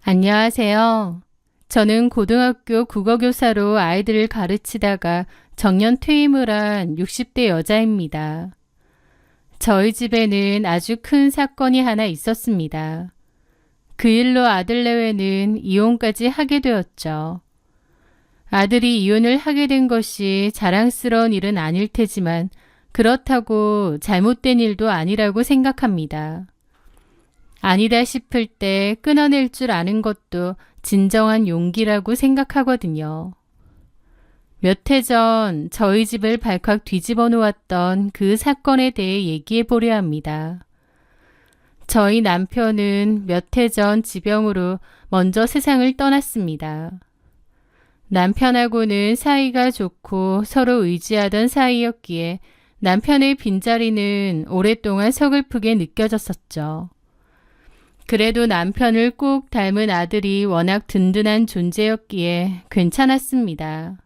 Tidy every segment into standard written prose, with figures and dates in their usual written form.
안녕하세요. 저는 고등학교 국어교사로 아이들을 가르치다가 정년 퇴임을 한 60대 여자입니다. 저희 집에는 아주 큰 사건이 하나 있었습니다. 그 일로 아들 내외는 이혼까지 하게 되었죠. 아들이 이혼을 하게 된 것이 자랑스러운 일은 아닐 테지만 그렇다고 잘못된 일도 아니라고 생각합니다. 아니다 싶을 때 끊어낼 줄 아는 것도 진정한 용기라고 생각하거든요. 몇 해 전 저희 집을 발칵 뒤집어 놓았던 그 사건에 대해 얘기해 보려 합니다. 저희 남편은 몇 해 전 지병으로 먼저 세상을 떠났습니다. 남편하고는 사이가 좋고 서로 의지하던 사이였기에 남편의 빈자리는 오랫동안 서글프게 느껴졌었죠. 그래도 남편을 꼭 닮은 아들이 워낙 든든한 존재였기에 괜찮았습니다.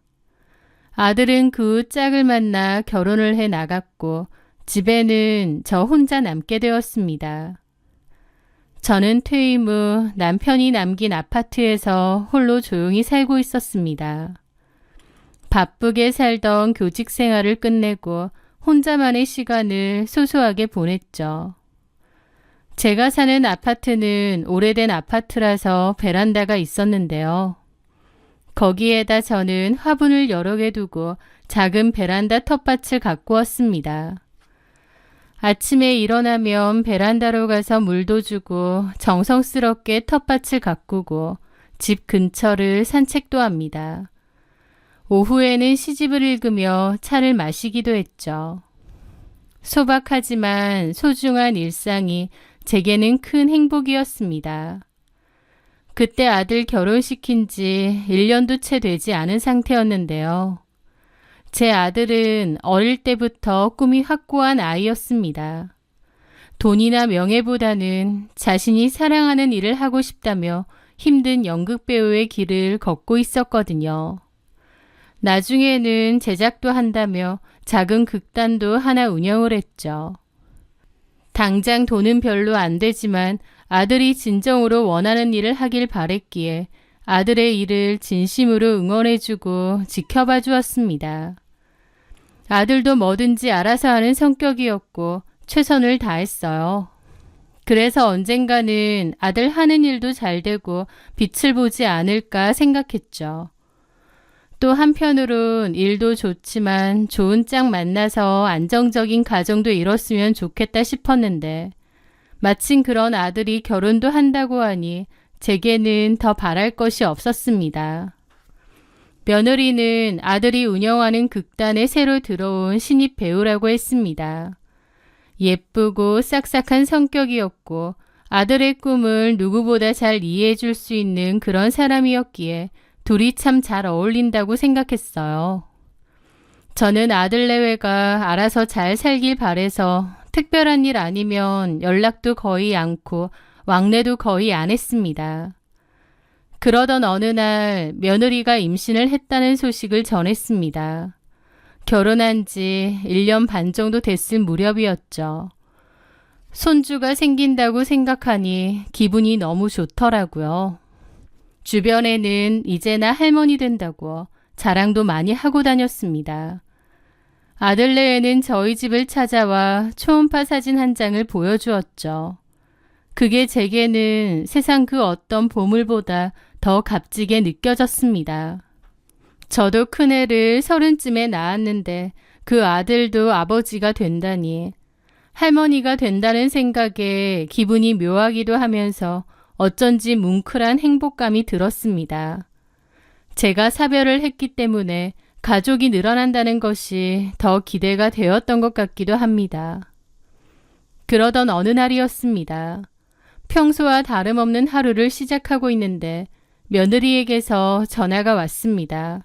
아들은 그 후 짝을 만나 결혼을 해 나갔고 집에는 저 혼자 남게 되었습니다. 저는 퇴임 후 남편이 남긴 아파트에서 홀로 조용히 살고 있었습니다. 바쁘게 살던 교직 생활을 끝내고 혼자만의 시간을 소소하게 보냈죠. 제가 사는 아파트는 오래된 아파트라서 베란다가 있었는데요. 거기에다 저는 화분을 여러 개 두고 작은 베란다 텃밭을 가꾸었습니다. 아침에 일어나면 베란다로 가서 물도 주고 정성스럽게 텃밭을 가꾸고 집 근처를 산책도 합니다. 오후에는 시집을 읽으며 차를 마시기도 했죠. 소박하지만 소중한 일상이 제게는 큰 행복이었습니다. 그때 아들 결혼시킨 지 1년도 채 되지 않은 상태였는데요. 제 아들은 어릴 때부터 꿈이 확고한 아이였습니다. 돈이나 명예보다는 자신이 사랑하는 일을 하고 싶다며 힘든 연극배우의 길을 걷고 있었거든요. 나중에는 제작도 한다며 작은 극단도 하나 운영을 했죠. 당장 돈은 별로 안 되지만 아들이 진정으로 원하는 일을 하길 바랬기에 아들의 일을 진심으로 응원해주고 지켜봐 주었습니다. 아들도 뭐든지 알아서 하는 성격이었고 최선을 다했어요. 그래서 언젠가는 아들 하는 일도 잘 되고 빛을 보지 않을까 생각했죠. 또 한편으론 일도 좋지만 좋은 짝 만나서 안정적인 가정도 이뤘으면 좋겠다 싶었는데 마침 그런 아들이 결혼도 한다고 하니 제게는 더 바랄 것이 없었습니다. 며느리는 아들이 운영하는 극단에 새로 들어온 신입 배우라고 했습니다. 예쁘고 싹싹한 성격이었고 아들의 꿈을 누구보다 잘 이해해 줄 수 있는 그런 사람이었기에 둘이 참 잘 어울린다고 생각했어요. 저는 아들 내외가 알아서 잘 살길 바래서 특별한 일 아니면 연락도 거의 않고 왕래도 거의 안 했습니다. 그러던 어느 날 며느리가 임신을 했다는 소식을 전했습니다. 결혼한 지 1년 반 정도 됐을 무렵이었죠. 손주가 생긴다고 생각하니 기분이 너무 좋더라고요. 주변에는 이제나 할머니 된다고 자랑도 많이 하고 다녔습니다. 아들 내외는 저희 집을 찾아와 초음파 사진 한 장을 보여주었죠. 그게 제게는 세상 그 어떤 보물보다 더 값지게 느껴졌습니다. 저도 큰애를 30쯤에 낳았는데 그 아들도 아버지가 된다니 할머니가 된다는 생각에 기분이 묘하기도 하면서 어쩐지 뭉클한 행복감이 들었습니다. 제가 사별을 했기 때문에 가족이 늘어난다는 것이 더 기대가 되었던 것 같기도 합니다. 그러던 어느 날이었습니다. 평소와 다름없는 하루를 시작하고 있는데 며느리에게서 전화가 왔습니다.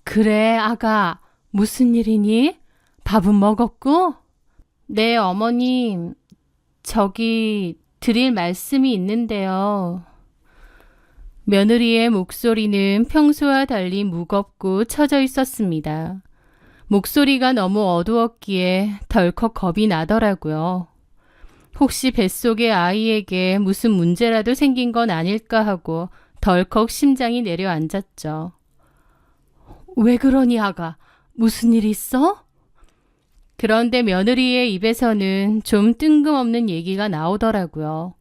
그래, 아가, 무슨 일이니? 밥은 먹었고? 네, 어머님. 저기 드릴 말씀이 있는데요. 며느리의 목소리는 평소와 달리 무겁고 처져 있었습니다. 목소리가 너무 어두웠기에 덜컥 겁이 나더라고요. 혹시 뱃속의 아이에게 무슨 문제라도 생긴 건 아닐까 하고 덜컥 심장이 내려앉았죠. 왜 그러니 아가? 무슨 일 있어? 그런데 며느리의 입에서는 좀 뜬금없는 얘기가 나오더라고요.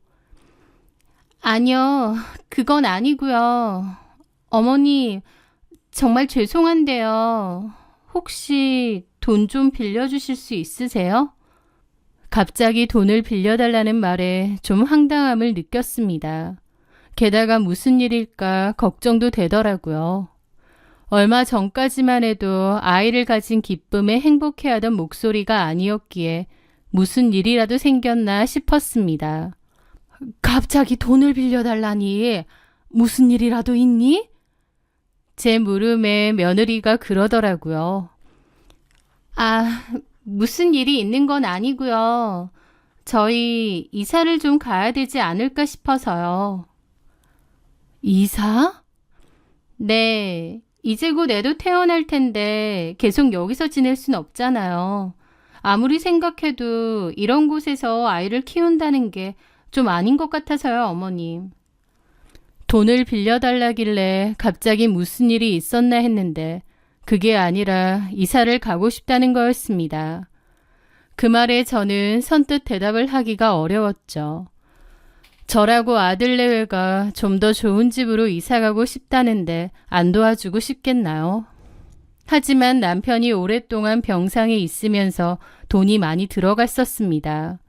아니요, 그건 아니고요. 어머니, 정말 죄송한데요. 혹시 돈 좀 빌려주실 수 있으세요? 갑자기 돈을 빌려달라는 말에 좀 황당함을 느꼈습니다. 게다가 무슨 일일까 걱정도 되더라고요. 얼마 전까지만 해도 아이를 가진 기쁨에 행복해하던 목소리가 아니었기에 무슨 일이라도 생겼나 싶었습니다. 갑자기 돈을 빌려달라니 무슨 일이라도 있니? 제 물음에 며느리가 그러더라고요. 아, 무슨 일이 있는 건 아니고요. 저희 이사를 좀 가야 되지 않을까 싶어서요. 이사? 네, 이제 곧 애도 태어날 텐데 계속 여기서 지낼 순 없잖아요. 아무리 생각해도 이런 곳에서 아이를 키운다는 게 좀 아닌 것 같아서요, 어머님. 돈을 빌려달라길래 갑자기 무슨 일이 있었나 했는데 그게 아니라 이사를 가고 싶다는 거였습니다. 그 말에 저는 선뜻 대답을 하기가 어려웠죠. 저라고 아들 내외가 좀 더 좋은 집으로 이사가고 싶다는데 안 도와주고 싶겠나요? 하지만 남편이 오랫동안 병상에 있으면서 돈이 많이 들어갔었습니다.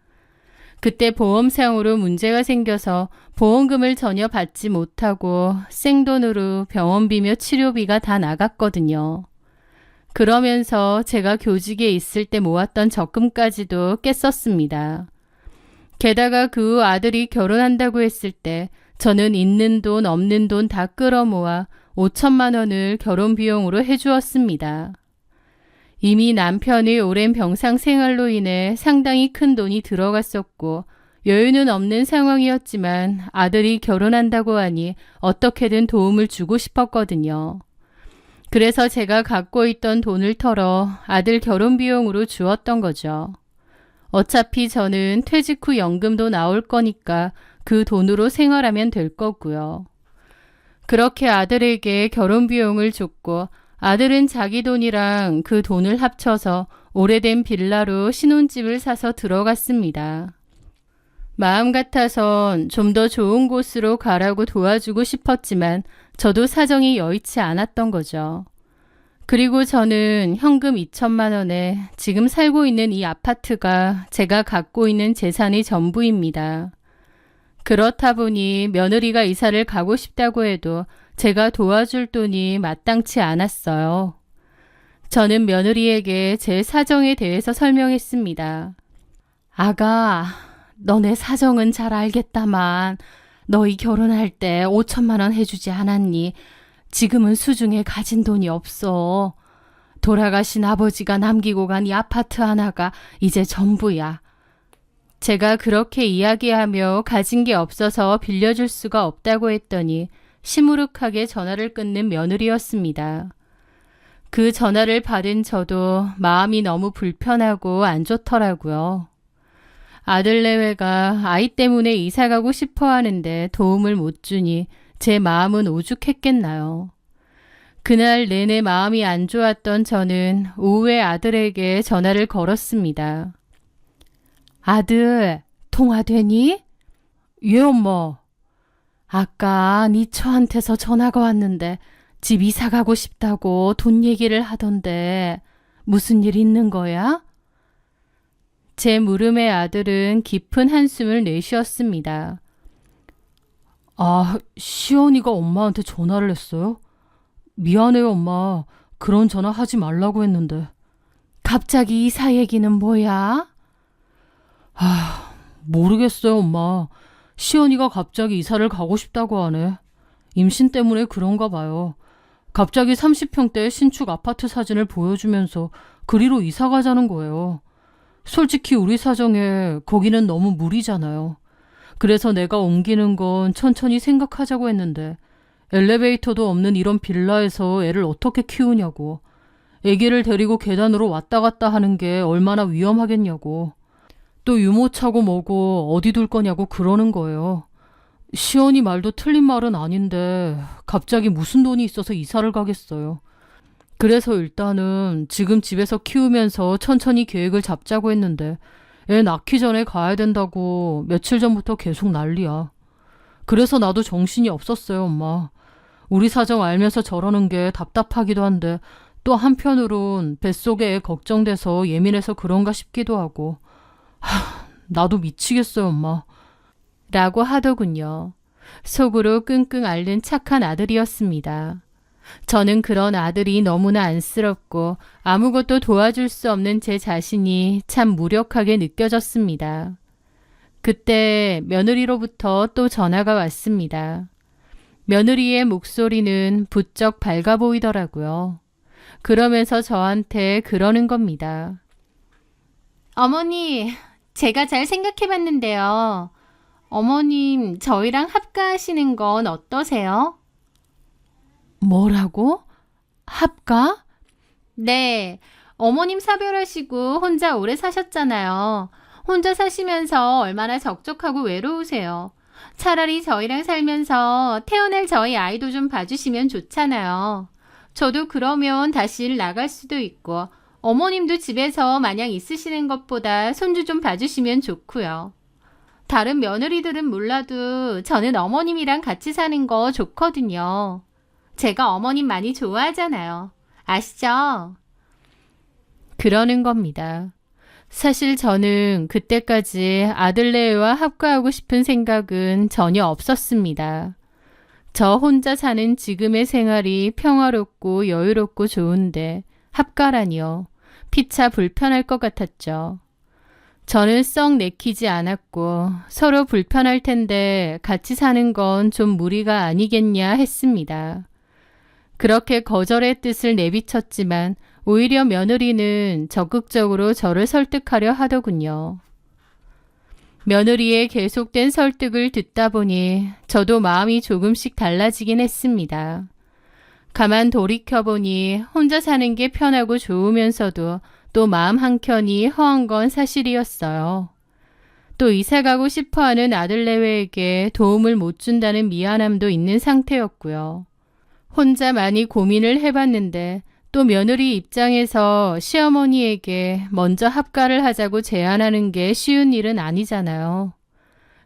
그때 보험상으로 문제가 생겨서 보험금을 전혀 받지 못하고 생돈으로 병원비며 치료비가 다 나갔거든요. 그러면서 제가 교직에 있을 때 모았던 적금까지도 깼었습니다. 게다가 그 후 아들이 결혼한다고 했을 때 저는 있는 돈 없는 돈 다 끌어모아 5천만 원을 결혼 비용으로 해주었습니다. 이미 남편의 오랜 병상 생활로 인해 상당히 큰 돈이 들어갔었고 여유는 없는 상황이었지만 아들이 결혼한다고 하니 어떻게든 도움을 주고 싶었거든요. 그래서 제가 갖고 있던 돈을 털어 아들 결혼 비용으로 주었던 거죠. 어차피 저는 퇴직 후 연금도 나올 거니까 그 돈으로 생활하면 될 거고요. 그렇게 아들에게 결혼 비용을 줬고 아들은 자기 돈이랑 그 돈을 합쳐서 오래된 빌라로 신혼집을 사서 들어갔습니다. 마음 같아선 좀 더 좋은 곳으로 가라고 도와주고 싶었지만 저도 사정이 여의치 않았던 거죠. 그리고 저는 현금 2천만 원에 지금 살고 있는 이 아파트가 제가 갖고 있는 재산의 전부입니다. 그렇다 보니 며느리가 이사를 가고 싶다고 해도 제가 도와줄 돈이 마땅치 않았어요. 저는 며느리에게 제 사정에 대해서 설명했습니다. 아가, 너네 사정은 잘 알겠다만 너희 결혼할 때 5천만 원 해주지 않았니? 지금은 수중에 가진 돈이 없어. 돌아가신 아버지가 남기고 간 이 아파트 하나가 이제 전부야. 제가 그렇게 이야기하며 가진 게 없어서 빌려줄 수가 없다고 했더니 시무룩하게 전화를 끊는 며느리였습니다. 그 전화를 받은 저도 마음이 너무 불편하고 안 좋더라고요. 아들 내외가 아이 때문에 이사 가고 싶어 하는데 도움을 못 주니 제 마음은 오죽했겠나요. 그날 내내 마음이 안 좋았던 저는 오후에 아들에게 전화를 걸었습니다. 아들, 통화되니? 예, 엄마. 아까 네 처한테서 전화가 왔는데 집 이사 가고 싶다고 돈 얘기를 하던데 무슨 일 있는 거야? 제 물음에 아들은 깊은 한숨을 내쉬었습니다. 아, 시연이가 엄마한테 전화를 했어요? 미안해요, 엄마. 그런 전화 하지 말라고 했는데. 갑자기 이사 얘기는 뭐야? 모르겠어요, 엄마. 시연이가 갑자기 이사를 가고 싶다고 하네. 임신 때문에 그런가 봐요. 갑자기 30평대 신축 아파트 사진을 보여주면서 그리로 이사 가자는 거예요. 솔직히 우리 사정에 거기는 너무 무리잖아요. 그래서 내가 옮기는 건 천천히 생각하자고 했는데 엘리베이터도 없는 이런 빌라에서 애를 어떻게 키우냐고. 애기를 데리고 계단으로 왔다 갔다 하는 게 얼마나 위험하겠냐고. 또 유모차고 뭐고 어디 둘 거냐고 그러는 거예요. 시연이 말도 틀린 말은 아닌데 갑자기 무슨 돈이 있어서 이사를 가겠어요. 그래서 일단은 지금 집에서 키우면서 천천히 계획을 잡자고 했는데 애 낳기 전에 가야 된다고 며칠 전부터 계속 난리야. 그래서 나도 정신이 없었어요, 엄마. 우리 사정 알면서 저러는 게 답답하기도 한데 또 한편으론 뱃속에 애 걱정돼서 예민해서 그런가 싶기도 하고. 나도 미치겠어요, 엄마. 라고 하더군요. 속으로 끙끙 앓는 착한 아들이었습니다. 저는 그런 아들이 너무나 안쓰럽고 아무것도 도와줄 수 없는 제 자신이 참 무력하게 느껴졌습니다. 그때 며느리로부터 또 전화가 왔습니다. 며느리의 목소리는 부쩍 밝아 보이더라고요. 그러면서 저한테 그러는 겁니다. 어머니, 제가 잘 생각해봤는데요. 어머님, 저희랑 합가하시는 건 어떠세요? 뭐라고? 합가? 네, 어머님 사별하시고 혼자 오래 사셨잖아요. 혼자 사시면서 얼마나 적적하고 외로우세요. 차라리 저희랑 살면서 태어날 저희 아이도 좀 봐주시면 좋잖아요. 저도 그러면 다시 일 나갈 수도 있고 어머님도 집에서 마냥 있으시는 것보다 손주 좀 봐주시면 좋고요. 다른 며느리들은 몰라도 저는 어머님이랑 같이 사는 거 좋거든요. 제가 어머님 많이 좋아하잖아요. 아시죠? 그러는 겁니다. 사실 저는 그때까지 아들네와 합가하고 싶은 생각은 전혀 없었습니다. 저 혼자 사는 지금의 생활이 평화롭고 여유롭고 좋은데 합가라니요. 피차 불편할 것 같았죠. 저는 썩 내키지 않았고 서로 불편할 텐데 같이 사는 건 좀 무리가 아니겠냐 했습니다. 그렇게 거절의 뜻을 내비쳤지만 오히려 며느리는 적극적으로 저를 설득하려 하더군요. 며느리의 계속된 설득을 듣다 보니 저도 마음이 조금씩 달라지긴 했습니다. 가만 돌이켜보니 혼자 사는 게 편하고 좋으면서도 또 마음 한켠이 허한 건 사실이었어요. 또 이사가고 싶어하는 아들내외에게 도움을 못 준다는 미안함도 있는 상태였고요. 혼자 많이 고민을 해봤는데 또 며느리 입장에서 시어머니에게 먼저 합가를 하자고 제안하는 게 쉬운 일은 아니잖아요.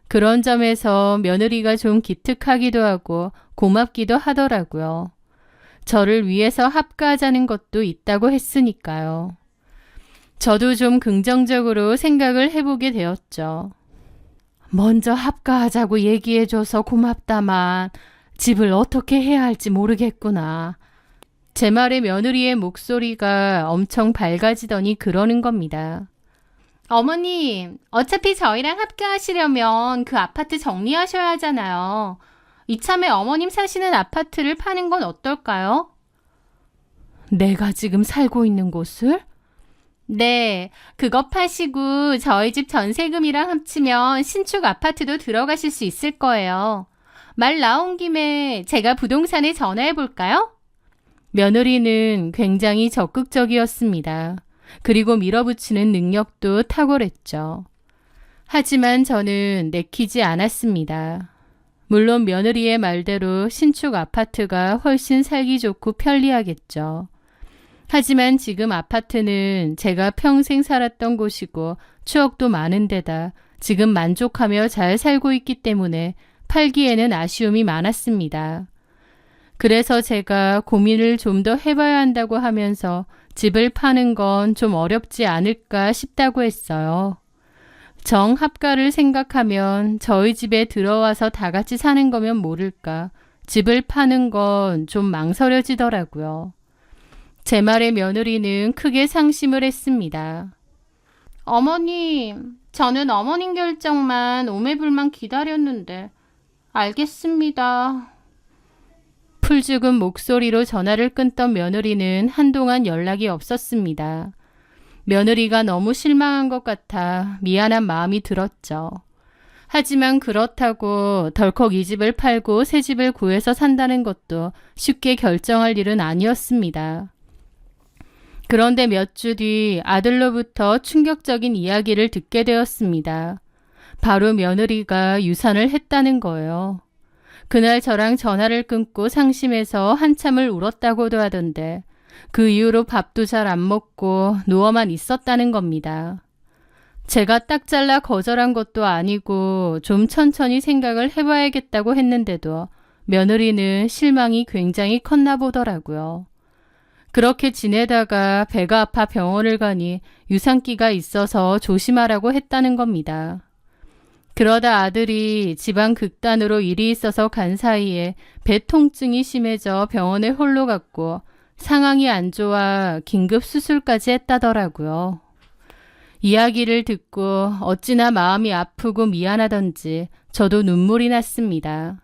그런 점에서 며느리가 좀 기특하기도 하고 고맙기도 하더라고요. 저를 위해서 합가하자는 것도 있다고 했으니까요. 저도 좀 긍정적으로 생각을 해보게 되었죠. 먼저 합가하자고 얘기해줘서 고맙다만 집을 어떻게 해야 할지 모르겠구나. 제 말에 며느리의 목소리가 엄청 밝아지더니 그러는 겁니다. 어머님, 어차피 저희랑 합가하시려면 그 아파트 정리하셔야 하잖아요. 이참에 어머님 사시는 아파트를 파는 건 어떨까요? 내가 지금 살고 있는 곳을? 네, 그거 파시고 저희 집 전세금이랑 합치면 신축 아파트도 들어가실 수 있을 거예요. 말 나온 김에 제가 부동산에 전화해 볼까요? 며느리는 굉장히 적극적이었습니다. 그리고 밀어붙이는 능력도 탁월했죠. 하지만 저는 내키지 않았습니다. 물론 며느리의 말대로 신축 아파트가 훨씬 살기 좋고 편리하겠죠. 하지만 지금 아파트는 제가 평생 살았던 곳이고 추억도 많은 데다 지금 만족하며 잘 살고 있기 때문에 팔기에는 아쉬움이 많았습니다. 그래서 제가 고민을 좀 더 해봐야 한다고 하면서 집을 파는 건 좀 어렵지 않을까 싶다고 했어요. 정합가를 생각하면 저희 집에 들어와서 다 같이 사는 거면 모를까 집을 파는 건 좀 망설여지더라고요. 제 말에 며느리는 크게 상심을 했습니다. 어머님, 저는 어머님 결정만 오매불만 기다렸는데 알겠습니다. 풀죽은 목소리로 전화를 끊던 며느리는 한동안 연락이 없었습니다. 며느리가 너무 실망한 것 같아 미안한 마음이 들었죠. 하지만 그렇다고 덜컥 이 집을 팔고 새 집을 구해서 산다는 것도 쉽게 결정할 일은 아니었습니다. 그런데 몇 주 뒤 아들로부터 충격적인 이야기를 듣게 되었습니다. 바로 며느리가 유산을 했다는 거예요. 그날 저랑 전화를 끊고 상심해서 한참을 울었다고도 하던데 그 이후로 밥도 잘 안 먹고 누워만 있었다는 겁니다. 제가 딱 잘라 거절한 것도 아니고 좀 천천히 생각을 해봐야겠다고 했는데도 며느리는 실망이 굉장히 컸나 보더라고요. 그렇게 지내다가 배가 아파 병원을 가니 유산기가 있어서 조심하라고 했다는 겁니다. 그러다 아들이 집안 극단으로 일이 있어서 간 사이에 배 통증이 심해져 병원에 홀로 갔고 상황이 안 좋아 긴급 수술까지 했다더라고요. 이야기를 듣고 어찌나 마음이 아프고 미안하던지 저도 눈물이 났습니다.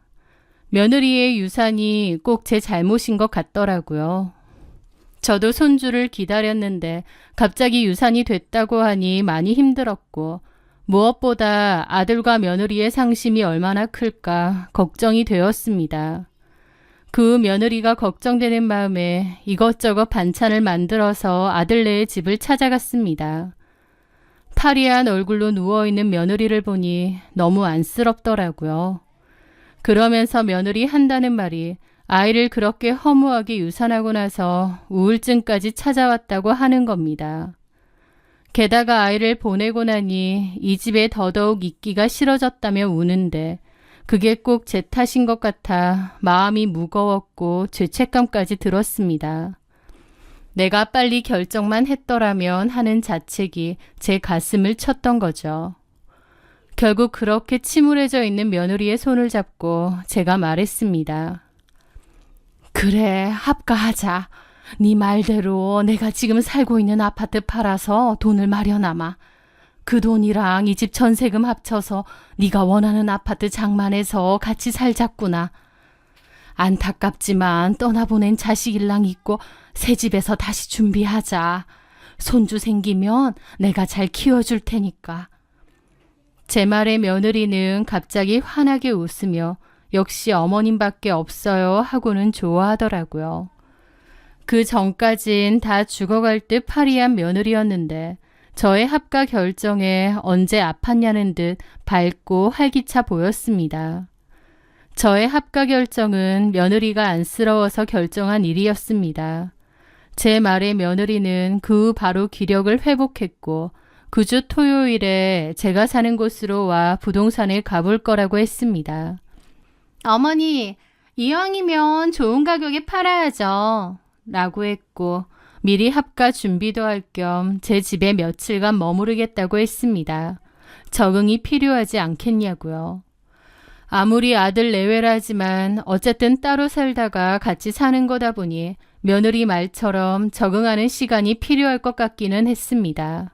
며느리의 유산이 꼭 제 잘못인 것 같더라고요. 저도 손주를 기다렸는데 갑자기 유산이 됐다고 하니 많이 힘들었고 무엇보다 아들과 며느리의 상심이 얼마나 클까 걱정이 되었습니다. 그 며느리가 걱정되는 마음에 이것저것 반찬을 만들어서 아들네의 집을 찾아갔습니다. 파리한 얼굴로 누워있는 며느리를 보니 너무 안쓰럽더라고요. 그러면서 며느리 한다는 말이 아이를 그렇게 허무하게 유산하고 나서 우울증까지 찾아왔다고 하는 겁니다. 게다가 아이를 보내고 나니 이 집에 더더욱 있기가 싫어졌다며 우는데 그게 꼭 제 탓인 것 같아 마음이 무거웠고 죄책감까지 들었습니다. 내가 빨리 결정만 했더라면 하는 자책이 제 가슴을 쳤던 거죠. 결국 그렇게 침울해져 있는 며느리의 손을 잡고 제가 말했습니다. 그래, 합가하자. 네 말대로 내가 지금 살고 있는 아파트 팔아서 돈을 마련하마. 그 돈이랑 이 집 전세금 합쳐서 네가 원하는 아파트 장만해서 같이 살자꾸나. 안타깝지만 떠나보낸 자식일랑 있고 새 집에서 다시 준비하자. 손주 생기면 내가 잘 키워줄 테니까. 제 말에 며느리는 갑자기 환하게 웃으며 역시 어머님밖에 없어요 하고는 좋아하더라고요. 그 전까진 다 죽어갈 듯 파리한 며느리였는데 저의 합가 결정에 언제 아팠냐는 듯 밝고 활기차 보였습니다. 저의 합가 결정은 며느리가 안쓰러워서 결정한 일이었습니다. 제 말에 며느리는 그 후 바로 기력을 회복했고 그 주 토요일에 제가 사는 곳으로 와 부동산에 가볼 거라고 했습니다. 어머니, 이왕이면 좋은 가격에 팔아야죠. 라고 했고 미리 합가 준비도 할 겸 제 집에 며칠간 머무르겠다고 했습니다. 적응이 필요하지 않겠냐고요. 아무리 아들 내외라지만 어쨌든 따로 살다가 같이 사는 거다 보니 며느리 말처럼 적응하는 시간이 필요할 것 같기는 했습니다.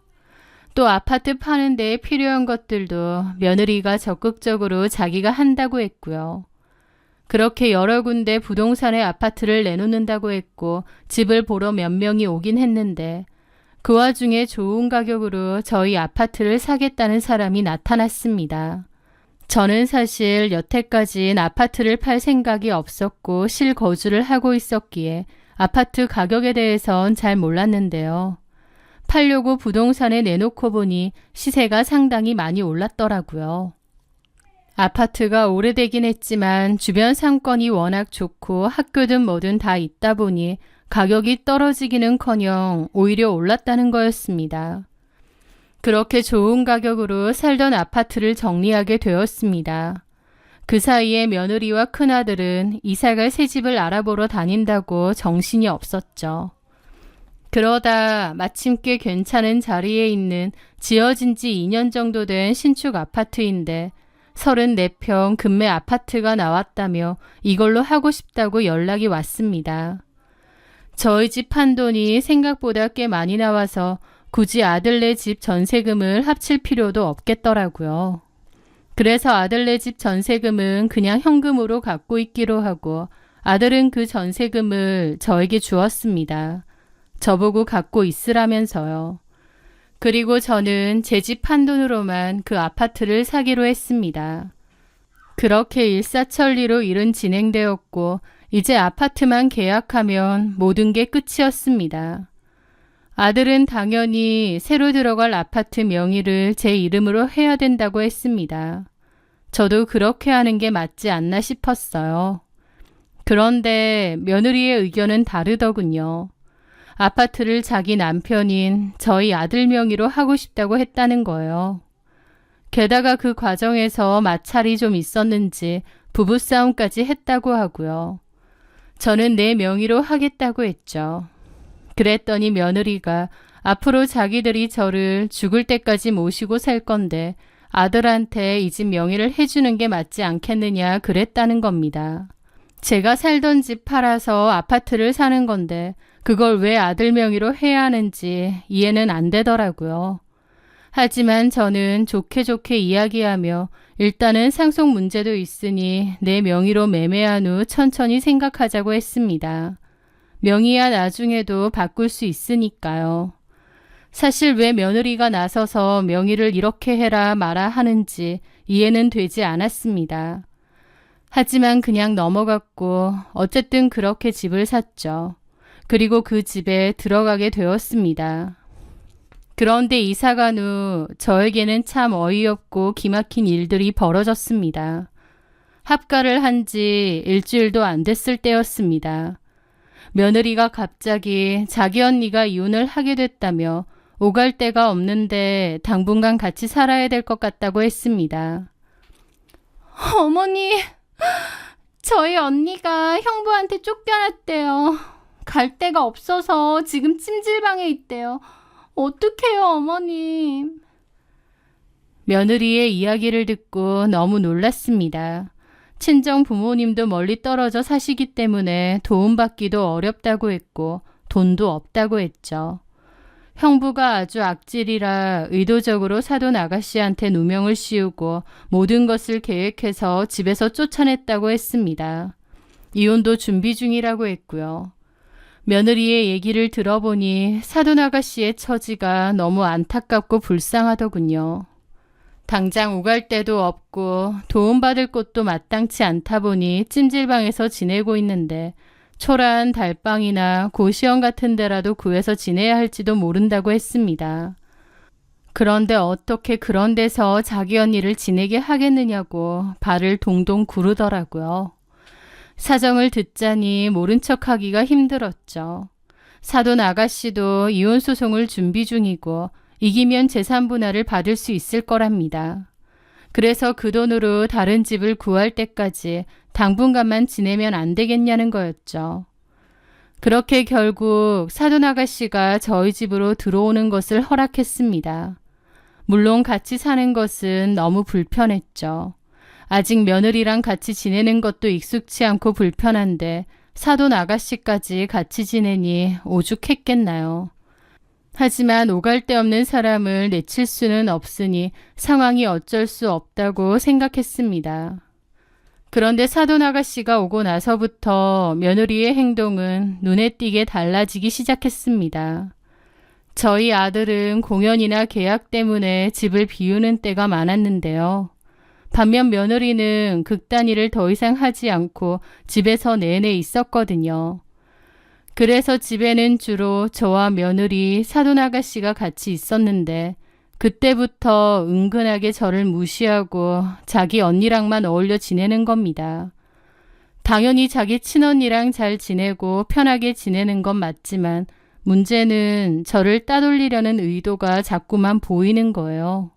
또 아파트 파는 데에 필요한 것들도 며느리가 적극적으로 자기가 한다고 했고요. 그렇게 여러 군데 부동산에 아파트를 내놓는다고 했고 집을 보러 몇 명이 오긴 했는데 그 와중에 좋은 가격으로 저희 아파트를 사겠다는 사람이 나타났습니다. 저는 사실 여태까진 아파트를 팔 생각이 없었고 실거주를 하고 있었기에 아파트 가격에 대해선 잘 몰랐는데요. 팔려고 부동산에 내놓고 보니 시세가 상당히 많이 올랐더라고요. 아파트가 오래되긴 했지만 주변 상권이 워낙 좋고 학교든 뭐든 다 있다 보니 가격이 떨어지기는커녕 오히려 올랐다는 거였습니다. 그렇게 좋은 가격으로 살던 아파트를 정리하게 되었습니다. 그 사이에 며느리와 큰아들은 이사갈 새 집을 알아보러 다닌다고 정신이 없었죠. 그러다 마침 꽤 괜찮은 자리에 있는 지어진 지 2년 정도 된 신축 아파트인데 34평 금매 아파트가 나왔다며 이걸로 하고 싶다고 연락이 왔습니다. 저희 집 판돈이 생각보다 꽤 많이 나와서 굳이 아들네 집 전세금을 합칠 필요도 없겠더라고요. 그래서 아들네 집 전세금은 그냥 현금으로 갖고 있기로 하고 아들은 그 전세금을 저에게 주었습니다. 저보고 갖고 있으라면서요. 그리고 저는 제 집 판돈으로만 그 아파트를 사기로 했습니다. 그렇게 일사천리로 일은 진행되었고 이제 아파트만 계약하면 모든 게 끝이었습니다. 아들은 당연히 새로 들어갈 아파트 명의를 제 이름으로 해야 된다고 했습니다. 저도 그렇게 하는 게 맞지 않나 싶었어요. 그런데 며느리의 의견은 다르더군요. 아파트를 자기 남편인 저희 아들 명의로 하고 싶다고 했다는 거예요. 게다가 그 과정에서 마찰이 좀 있었는지 부부싸움까지 했다고 하고요. 저는 내 명의로 하겠다고 했죠. 그랬더니 며느리가 앞으로 자기들이 저를 죽을 때까지 모시고 살 건데 아들한테 이 집 명의를 해주는 게 맞지 않겠느냐 그랬다는 겁니다. 제가 살던 집 팔아서 아파트를 사는 건데 그걸 왜 아들 명의로 해야 하는지 이해는 안 되더라고요. 하지만 저는 좋게 좋게 이야기하며 일단은 상속 문제도 있으니 내 명의로 매매한 후 천천히 생각하자고 했습니다. 명의야 나중에도 바꿀 수 있으니까요. 사실 왜 며느리가 나서서 명의를 이렇게 해라 마라 하는지 이해는 되지 않았습니다. 하지만 그냥 넘어갔고 어쨌든 그렇게 집을 샀죠. 그리고 그 집에 들어가게 되었습니다. 그런데 이사간 후 저에게는 참 어이없고 기막힌 일들이 벌어졌습니다. 합가를 한 지 일주일도 안 됐을 때였습니다. 며느리가 갑자기 자기 언니가 이혼을 하게 됐다며 오갈 데가 없는데 당분간 같이 살아야 될 것 같다고 했습니다. 어머니, 저희 언니가 형부한테 쫓겨났대요. 갈 데가 없어서 지금 찜질방에 있대요. 어떡해요, 어머님. 며느리의 이야기를 듣고 너무 놀랐습니다. 친정 부모님도 멀리 떨어져 사시기 때문에 도움받기도 어렵다고 했고 돈도 없다고 했죠. 형부가 아주 악질이라 의도적으로 사돈 아가씨한테 누명을 씌우고 모든 것을 계획해서 집에서 쫓아냈다고 했습니다. 이혼도 준비 중이라고 했고요. 며느리의 얘기를 들어보니 사돈 아가씨의 처지가 너무 안타깝고 불쌍하더군요. 당장 오갈 데도 없고 도움받을 곳도 마땅치 않다 보니 찜질방에서 지내고 있는데 초라한 달방이나 고시원 같은 데라도 구해서 지내야 할지도 모른다고 했습니다. 그런데 어떻게 그런 데서 자기 언니를 지내게 하겠느냐고 발을 동동 구르더라고요. 사정을 듣자니 모른 척하기가 힘들었죠. 사돈 아가씨도 이혼 소송을 준비 중이고 이기면 재산 분할을 받을 수 있을 거랍니다. 그래서 그 돈으로 다른 집을 구할 때까지 당분간만 지내면 안 되겠냐는 거였죠. 그렇게 결국 사돈 아가씨가 저희 집으로 들어오는 것을 허락했습니다. 물론 같이 사는 것은 너무 불편했죠. 아직 며느리랑 같이 지내는 것도 익숙치 않고 불편한데 사돈 아가씨까지 같이 지내니 오죽했겠나요. 하지만 오갈 데 없는 사람을 내칠 수는 없으니 상황이 어쩔 수 없다고 생각했습니다. 그런데 사돈 아가씨가 오고 나서부터 며느리의 행동은 눈에 띄게 달라지기 시작했습니다. 저희 아들은 공연이나 계약 때문에 집을 비우는 때가 많았는데요. 반면 며느리는 극단일을 더 이상 하지 않고 집에서 내내 있었거든요. 그래서 집에는 주로 저와 며느리 사돈 아가씨가 같이 있었는데 그때부터 은근하게 저를 무시하고 자기 언니랑만 어울려 지내는 겁니다. 당연히 자기 친언니랑 잘 지내고 편하게 지내는 건 맞지만 문제는 저를 따돌리려는 의도가 자꾸만 보이는 거예요.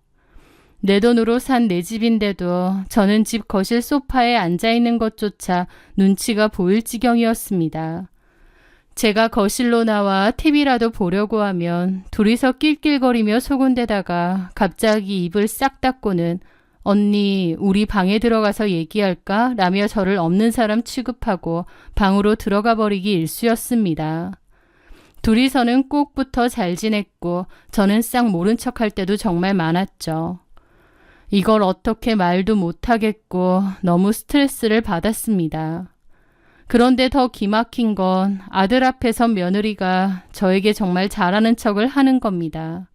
내 돈으로 산 내 집인데도 저는 집 거실 소파에 앉아있는 것조차 눈치가 보일 지경이었습니다. 제가 거실로 나와 TV라도 보려고 하면 둘이서 낄낄거리며 속은데다가 갑자기 입을 싹 닫고는 언니 우리 방에 들어가서 얘기할까? 라며 저를 없는 사람 취급하고 방으로 들어가 버리기 일쑤였습니다. 둘이서는 꼭 붙어 잘 지냈고 저는 싹 모른 척할 때도 정말 많았죠. 이걸 어떻게 말도 못하겠고 너무 스트레스를 받았습니다. 그런데 더 기막힌 건 아들 앞에 선 며느리가 저에게 정말 잘하는 척을 하는 겁니다.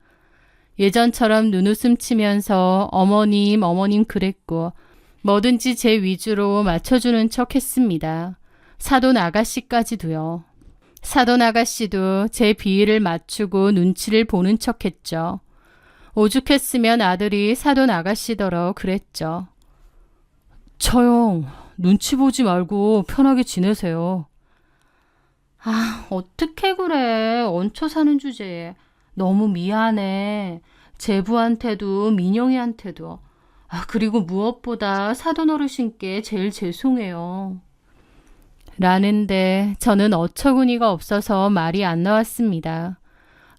예전처럼 눈웃음 치면서 어머님 그랬고 뭐든지 제 위주로 맞춰주는 척 했습니다. 사돈 아가씨까지도요. 사돈 아가씨도 제 비위를 맞추고 눈치를 보는 척했죠. 오죽했으면 아들이 사돈 아가씨더러 그랬죠. 처형, 눈치 보지 말고 편하게 지내세요. 아, 어떻게 그래. 얹혀 사는 주제에. 너무 미안해. 제부한테도 민영이한테도. 아, 그리고 무엇보다 사돈 어르신께 제일 죄송해요. 라는데 저는 어처구니가 없어서 말이 안 나왔습니다.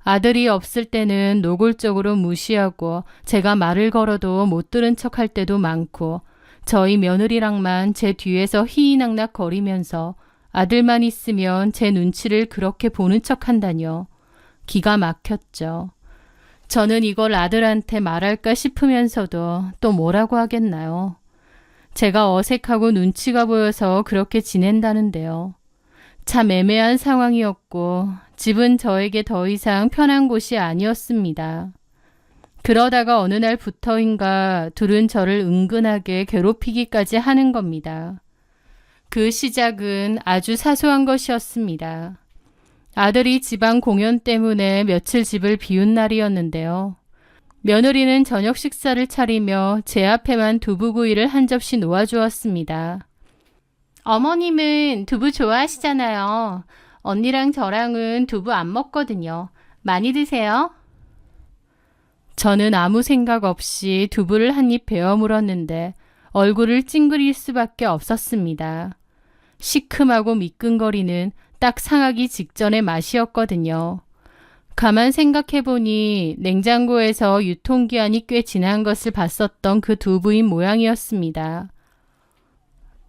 아들이 없을 때는 노골적으로 무시하고 제가 말을 걸어도 못 들은 척할 때도 많고 저희 며느리랑만 제 뒤에서 희희낙낙 거리면서 아들만 있으면 제 눈치를 그렇게 보는 척한다뇨. 기가 막혔죠. 저는 이걸 아들한테 말할까 싶으면서도 또 뭐라고 하겠나요. 제가 어색하고 눈치가 보여서 그렇게 지낸다는데요. 참 애매한 상황이었고 집은 저에게 더 이상 편한 곳이 아니었습니다. 그러다가 어느 날부터인가 둘은 저를 은근하게 괴롭히기까지 하는 겁니다. 그 시작은 아주 사소한 것이었습니다. 아들이 지방 공연 때문에 며칠 집을 비운 날이었는데요. 며느리는 저녁 식사를 차리며 제 앞에만 두부구이를 한 접시 놓아주었습니다. 어머님은 두부 좋아하시잖아요. 언니랑 저랑은 두부 안 먹거든요. 많이 드세요. 저는 아무 생각 없이 두부를 한 입 베어 물었는데 얼굴을 찡그릴 수밖에 없었습니다. 시큼하고 미끈거리는 딱 상하기 직전의 맛이었거든요. 가만 생각해보니 냉장고에서 유통기한이 꽤 지난 것을 봤었던 그 두부인 모양이었습니다.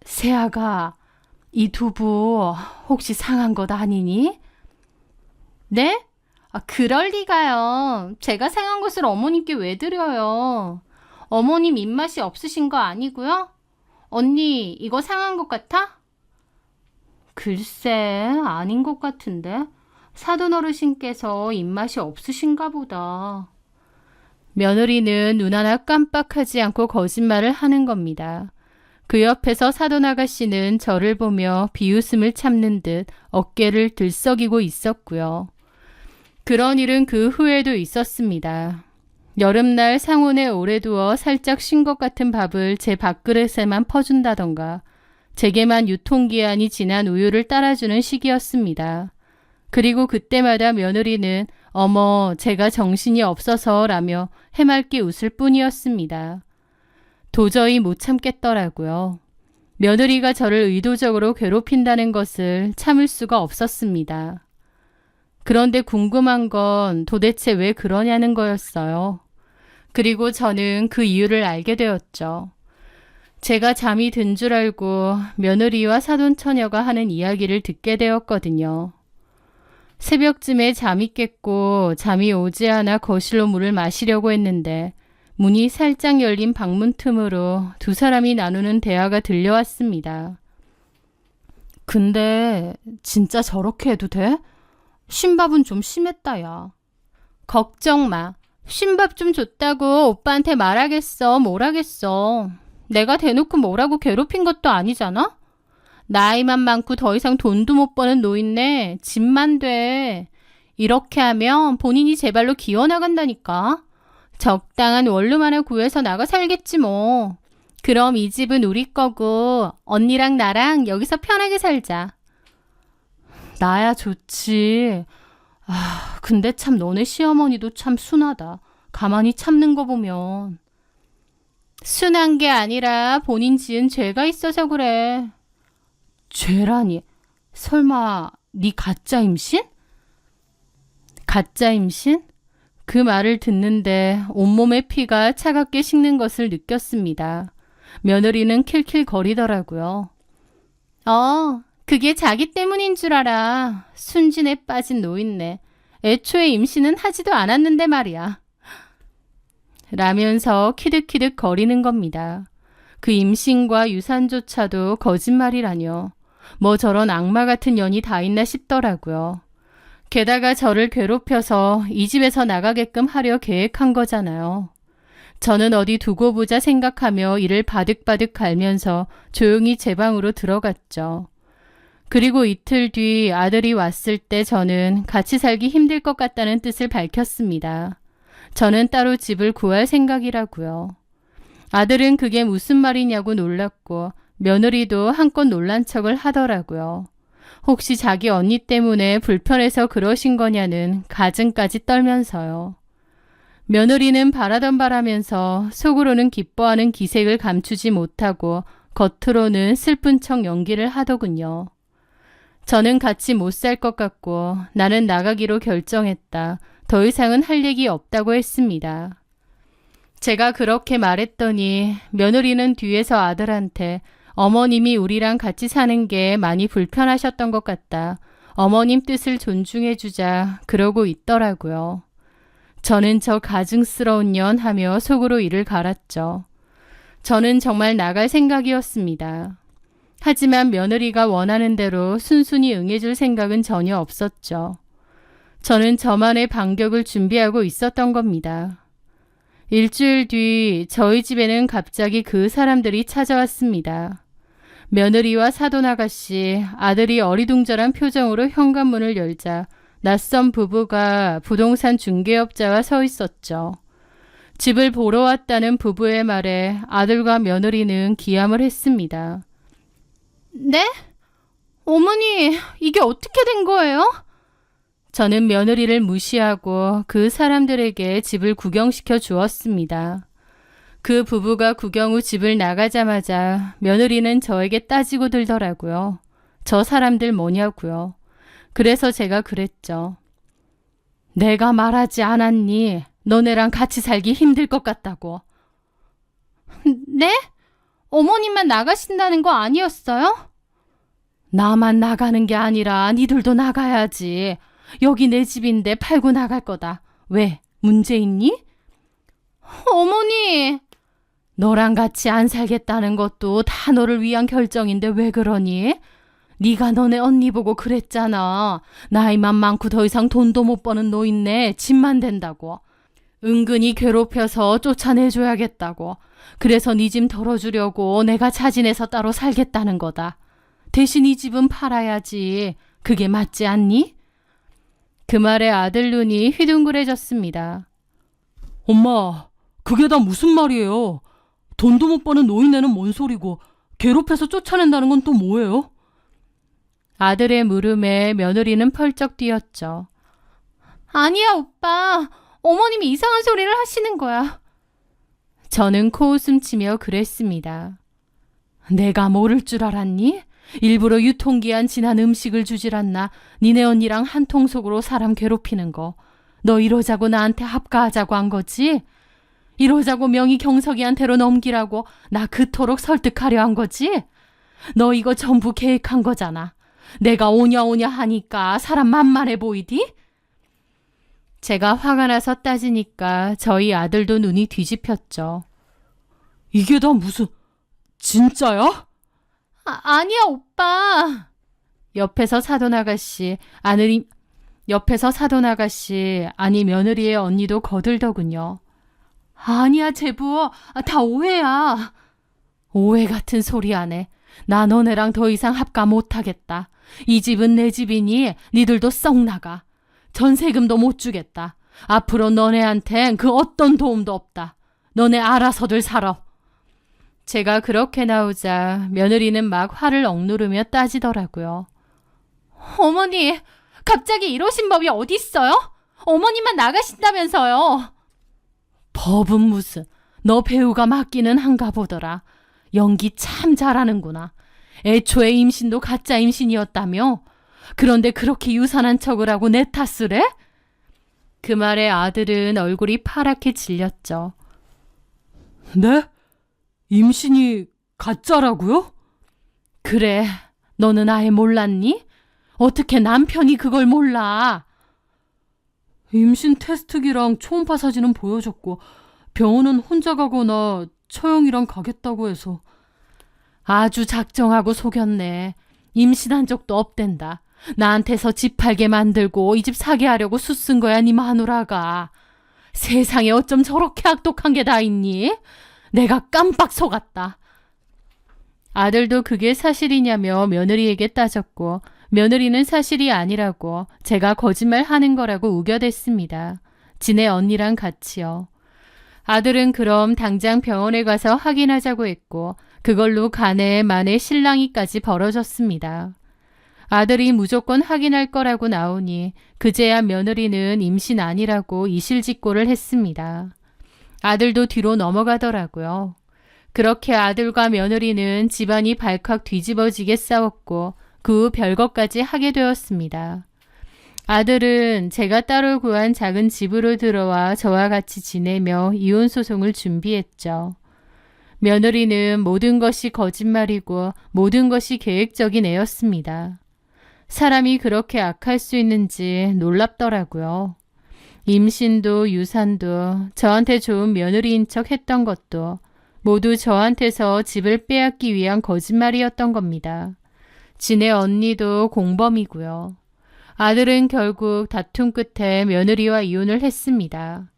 새아가, 이 두부 혹시 상한 것 아니니? 네? 아, 그럴 리가요. 제가 상한 것을 어머님께 왜 드려요? 어머님 입맛이 없으신 거 아니고요? 언니, 이거 상한 것 같아? 글쎄, 아닌 것 같은데. 사돈 어르신께서 입맛이 없으신가 보다. 며느리는 눈 하나 깜빡하지 않고 거짓말을 하는 겁니다. 그 옆에서 사돈 아가씨는 저를 보며 비웃음을 참는 듯 어깨를 들썩이고 있었고요. 그런 일은 그 후에도 있었습니다. 여름날 상온에 오래 두어 살짝 쉰 것 같은 밥을 제 밥그릇에만 퍼준다던가 제게만 유통기한이 지난 우유를 따라주는 시기였습니다. 그리고 그때마다 며느리는 어머 제가 정신이 없어서라며 해맑게 웃을 뿐이었습니다. 도저히 못 참겠더라고요. 며느리가 저를 의도적으로 괴롭힌다는 것을 참을 수가 없었습니다. 그런데 궁금한 건 도대체 왜 그러냐는 거였어요. 그리고 저는 그 이유를 알게 되었죠. 제가 잠이 든 줄 알고 며느리와 사돈 처녀가 하는 이야기를 듣게 되었거든요. 새벽쯤에 잠이 깼고 잠이 오지 않아 거실로 물을 마시려고 했는데 문이 살짝 열린 방문 틈으로 두 사람이 나누는 대화가 들려왔습니다. 근데 진짜 저렇게 해도 돼? 쉰밥은 좀 심했다 야. 걱정 마. 쉰밥 좀 줬다고 오빠한테 말하겠어. 뭘 하겠어. 내가 대놓고 뭐라고 괴롭힌 것도 아니잖아? 나이만 많고 더 이상 돈도 못 버는 노인네 집만 돼. 이렇게 하면 본인이 제 발로 기어나간다니까. 적당한 원룸 하나 구해서 나가 살겠지 뭐. 그럼 이 집은 우리 거고 언니랑 나랑 여기서 편하게 살자. 나야 좋지. 아, 근데 참 너네 시어머니도 참 순하다. 가만히 참는 거 보면. 순한 게 아니라 본인 지은 죄가 있어서 그래. 죄라니. 설마 네 가짜 임신? 가짜 임신? 그 말을 듣는데 온몸의 피가 차갑게 식는 것을 느꼈습니다. 며느리는 킬킬거리더라고요. 그게 자기 때문인 줄 알아. 순진에 빠진 노인네. 애초에 임신은 하지도 않았는데 말이야. 라면서 키득키득 거리는 겁니다. 그 임신과 유산조차도 거짓말이라뇨. 뭐 저런 악마 같은 년이 다 있나 싶더라고요. 게다가 저를 괴롭혀서 이 집에서 나가게끔 하려 계획한 거잖아요. 저는 어디 두고 보자 생각하며 이를 바득바득 갈면서 조용히 제 방으로 들어갔죠. 그리고 이틀 뒤 아들이 왔을 때 저는 같이 살기 힘들 것 같다는 뜻을 밝혔습니다. 저는 따로 집을 구할 생각이라고요. 아들은 그게 무슨 말이냐고 놀랐고 며느리도 한껏 놀란 척을 하더라고요. 혹시 자기 언니 때문에 불편해서 그러신 거냐는 가증까지 떨면서요. 며느리는 바라던 바라면서 속으로는 기뻐하는 기색을 감추지 못하고 겉으로는 슬픈 척 연기를 하더군요. 저는 같이 못 살 것 같고 나는 나가기로 결정했다. 더 이상은 할 얘기 없다고 했습니다. 제가 그렇게 말했더니 며느리는 뒤에서 아들한테 어머님이 우리랑 같이 사는 게 많이 불편하셨던 것 같다. 어머님 뜻을 존중해주자 그러고 있더라고요. 저는 저 가증스러운 년 하며 속으로 이를 갈았죠. 저는 정말 나갈 생각이었습니다. 하지만 며느리가 원하는 대로 순순히 응해줄 생각은 전혀 없었죠. 저는 저만의 반격을 준비하고 있었던 겁니다. 일주일 뒤 저희 집에는 갑자기 그 사람들이 찾아왔습니다. 며느리와 사돈 아가씨, 아들이 어리둥절한 표정으로 현관문을 열자 낯선 부부가 부동산 중개업자와 서 있었죠. 집을 보러 왔다는 부부의 말에 아들과 며느리는 기함을 했습니다. 네? 어머니, 이게 어떻게 된 거예요? 저는 며느리를 무시하고 그 사람들에게 집을 구경시켜 주었습니다. 그 부부가 구경 후 집을 나가자마자 며느리는 저에게 따지고 들더라고요. 저 사람들 뭐냐고요. 그래서 제가 그랬죠. 내가 말하지 않았니? 너네랑 같이 살기 힘들 것 같다고. 네? 어머님만 나가신다는 거 아니었어요? 나만 나가는 게 아니라 니들도 나가야지. 여기 내 집인데 팔고 나갈 거다. 왜? 문제 있니? 어머니! 너랑 같이 안 살겠다는 것도 다 너를 위한 결정인데 왜 그러니? 네가 너네 언니 보고 그랬잖아. 나이만 많고 더 이상 돈도 못 버는 노인네 집만 된다고. 은근히 괴롭혀서 쫓아내줘야겠다고. 그래서 네 집 덜어주려고 내가 자진해서 따로 살겠다는 거다. 대신 이 집은 팔아야지. 그게 맞지 않니? 그 말에 아들 눈이 휘둥그레졌습니다. 엄마, 그게 다 무슨 말이에요? 돈도 못 버는 노인네는 뭔 소리고 괴롭혀서 쫓아낸다는 건 또 뭐예요? 아들의 물음에 며느리는 펄쩍 뛰었죠. 아니야, 오빠. 어머님이 이상한 소리를 하시는 거야. 저는 코웃음 치며 그랬습니다. 내가 모를 줄 알았니? 일부러 유통기한 지난 음식을 주질 않나. 니네 언니랑 한 통속으로 사람 괴롭히는 거. 너 이러자고 나한테 합가하자고 한 거지? 이러자고 명의 경석이한테로 넘기라고 나 그토록 설득하려 한 거지? 너 이거 전부 계획한 거잖아. 내가 오냐 하니까 사람 만만해 보이디? 제가 화가 나서 따지니까 저희 아들도 눈이 뒤집혔죠. 이게 다 무슨... 진짜야? 아니야, 오빠. 옆에서 사돈 아가씨, 아니 며느리의 언니도 거들더군요. 아니야, 제부. 다 오해야. 오해 같은 소리 하네. 나 너네랑 더 이상 합가 못하겠다. 이 집은 내 집이니 니들도 썩 나가. 전세금도 못 주겠다. 앞으로 너네한텐 그 어떤 도움도 없다. 너네 알아서들 살아. 제가 그렇게 나오자 며느리는 막 화를 억누르며 따지더라고요. 어머니, 갑자기 이러신 법이 어디 있어요? 어머님만 나가신다면서요. 법은 무슨, 너 배우가 맞기는 한가 보더라. 연기 참 잘하는구나. 애초에 임신도 가짜 임신이었다며? 그런데 그렇게 유산한 척을 하고 내 탓을 해? 그 말에 아들은 얼굴이 파랗게 질렸죠. 네? 임신이 가짜라고요? 그래, 너는 아예 몰랐니? 어떻게 남편이 그걸 몰라? 임신 테스트기랑 초음파 사진은 보여줬고 병원은 혼자 가거나 처형이랑 가겠다고 해서. 아주 작정하고 속였네. 임신한 적도 없댄다. 나한테서 집 팔게 만들고 이 집 사게 하려고 수쓴 거야, 네 마누라가. 세상에 어쩜 저렇게 악독한 게 다 있니? 내가 깜빡 속았다. 아들도 그게 사실이냐며 며느리에게 따졌고 며느리는 사실이 아니라고 제가 거짓말하는 거라고 우겨댔습니다. 지네 언니랑 같이요. 아들은 그럼 당장 병원에 가서 확인하자고 했고 그걸로 간에 만에 실랑이까지 벌어졌습니다. 아들이 무조건 확인할 거라고 나오니 그제야 며느리는 임신 아니라고 이실직고를 했습니다. 아들도 뒤로 넘어가더라고요. 그렇게 아들과 며느리는 집안이 발칵 뒤집어지게 싸웠고 그 후 별것까지 하게 되었습니다. 아들은 제가 따로 구한 작은 집으로 들어와 저와 같이 지내며 이혼 소송을 준비했죠. 며느리는 모든 것이 거짓말이고 모든 것이 계획적인 애였습니다. 사람이 그렇게 악할 수 있는지 놀랍더라고요. 임신도 유산도 저한테 좋은 며느리인 척 했던 것도 모두 저한테서 집을 빼앗기 위한 거짓말이었던 겁니다. 지네 언니도 공범이고요. 아들은 결국 다툼 끝에 며느리와 이혼을 했습니다.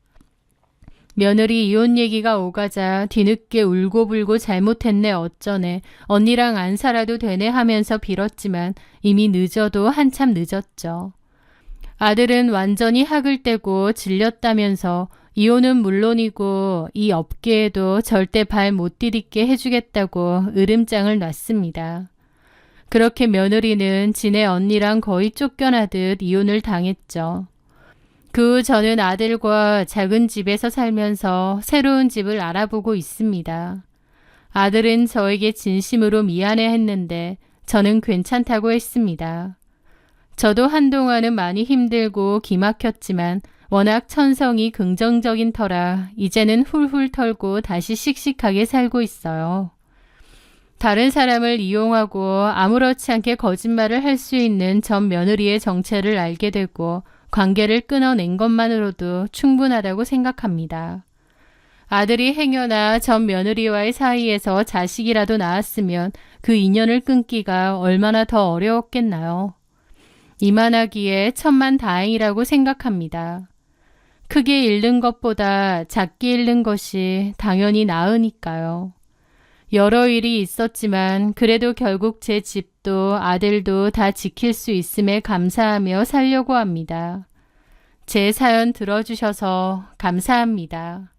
며느리 이혼 얘기가 오가자 뒤늦게 울고불고 잘못했네 어쩌네 언니랑 안 살아도 되네 하면서 빌었지만 이미 늦어도 한참 늦었죠. 아들은 완전히 학을 떼고 질렸다면서 이혼은 물론이고 이 업계에도 절대 발 못 디딛게 해주겠다고 으름장을 놨습니다. 그렇게 며느리는 지네 언니랑 거의 쫓겨나듯 이혼을 당했죠. 그 후 저는 아들과 작은 집에서 살면서 새로운 집을 알아보고 있습니다. 아들은 저에게 진심으로 미안해했는데 저는 괜찮다고 했습니다. 저도 한동안은 많이 힘들고 기막혔지만 워낙 천성이 긍정적인 터라 이제는 훌훌 털고 다시 씩씩하게 살고 있어요. 다른 사람을 이용하고 아무렇지 않게 거짓말을 할 수 있는 전 며느리의 정체를 알게 되고 관계를 끊어낸 것만으로도 충분하다고 생각합니다. 아들이 행여나 전 며느리와의 사이에서 자식이라도 낳았으면 그 인연을 끊기가 얼마나 더 어려웠겠나요? 이만하기에 천만다행이라고 생각합니다. 크게 잃는 것보다 작게 잃는 것이 당연히 나으니까요. 여러 일이 있었지만 그래도 결국 제 집도 아들도 다 지킬 수 있음에 감사하며 살려고 합니다. 제 사연 들어주셔서 감사합니다.